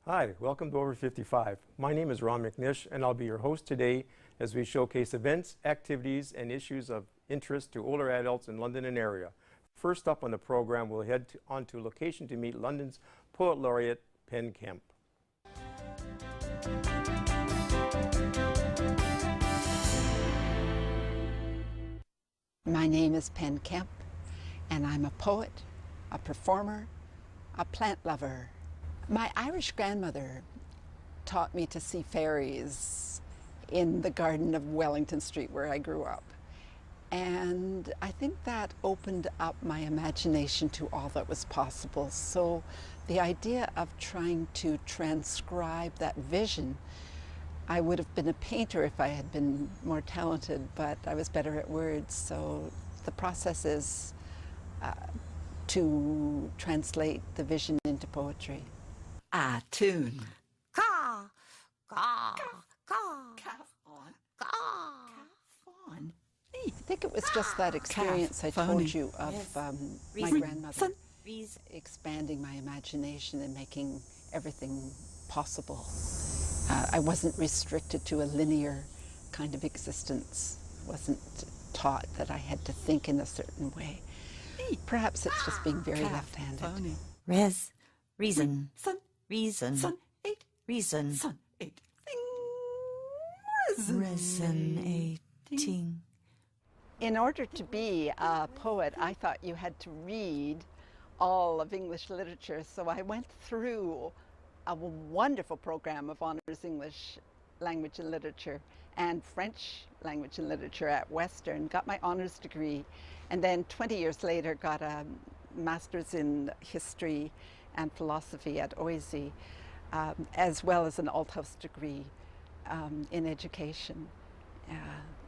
Hi, welcome to Over 55. My name is Ron McNish, and I'll be your host today as we showcase events, activities, and issues of interest to older adults in London and area. First up on the program, we'll head on to location to meet London's Poet Laureate, Penn Kemp. My name is Penn Kemp, and I'm a poet, a performer, a plant lover. My Irish grandmother taught me to see fairies in the garden of Wellington Street where I grew up. And I think that opened up my imagination to all that was possible. So the idea of trying to transcribe that vision, I would have been a painter if I had been more talented, but I was better at words. So the process is to translate the vision into poetry. A tune. Caw, caw, caw, Calf on. caw. Calf on. I think it was just that experience I told you of my grandmother expanding my imagination and making everything possible. I wasn't restricted to a linear kind of existence. I wasn't taught that I had to think in a certain way. Perhaps it's just being very left-handed. Reason, Sun, reason, sun, eight, reason, sun, eight. Thing, resonating. In order to be a poet, I thought you had to read all of English literature, so I went through a wonderful program of honors English language and literature and French language and literature at Western, got my honors degree, and then 20 years later got a master's in history and philosophy at OISE, as well as an Althouse degree in education.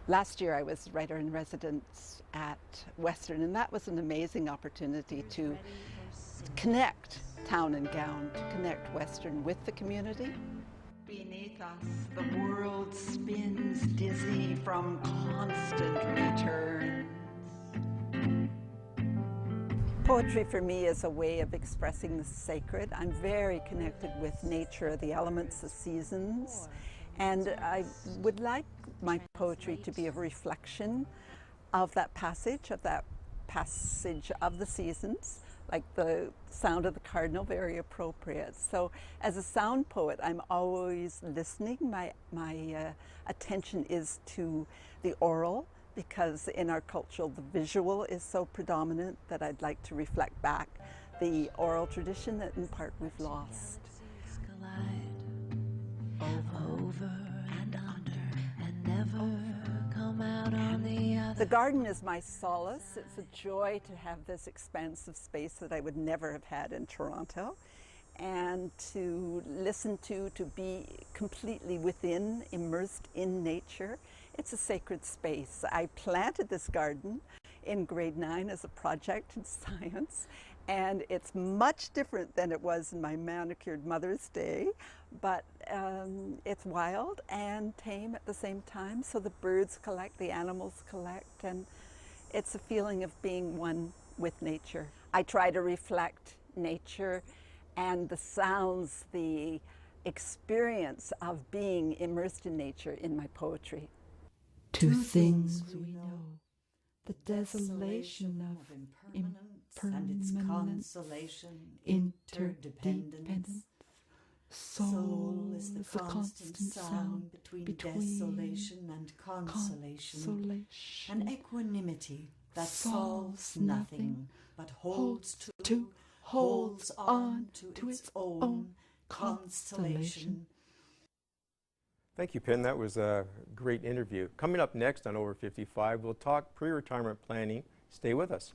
Last year I was writer-in-residence at Western, and that was an amazing opportunity to connect town and gown, to connect Western with the community. Beneath us, the world spins dizzy from constant returns. Poetry for me is a way of expressing the sacred. I'm very connected with nature, the elements, the seasons, and I would like my poetry to be a reflection of that passage of the seasons, like the sound of the cardinal, very appropriate. So as a sound poet, I'm always listening. My attention is to the oral, because in our culture the visual is so predominant that I'd like to reflect back the oral tradition that in part we've lost. Over and under and never come out on the other. The garden is my solace. It's a joy to have this expansive space that I would never have had in Toronto, and to listen to be completely within, immersed in nature. It's a sacred space. I planted this garden in grade 9 as a project in science, and it's much different than it was in my manicured mother's day, but it's wild and tame at the same time. So the birds collect, the animals collect, and it's a feeling of being one with nature. I try to reflect nature and the sounds, the experience of being immersed in nature in my poetry. Two things we know, the desolation of impermanence and its consolation, interdependence. Soul is the constant sound between desolation and consolation, an equanimity that solves nothing but holds on to its own constellation. Thank you, Penn. That was a great interview. Coming up next on Over 55, we'll talk pre-retirement planning. Stay with us.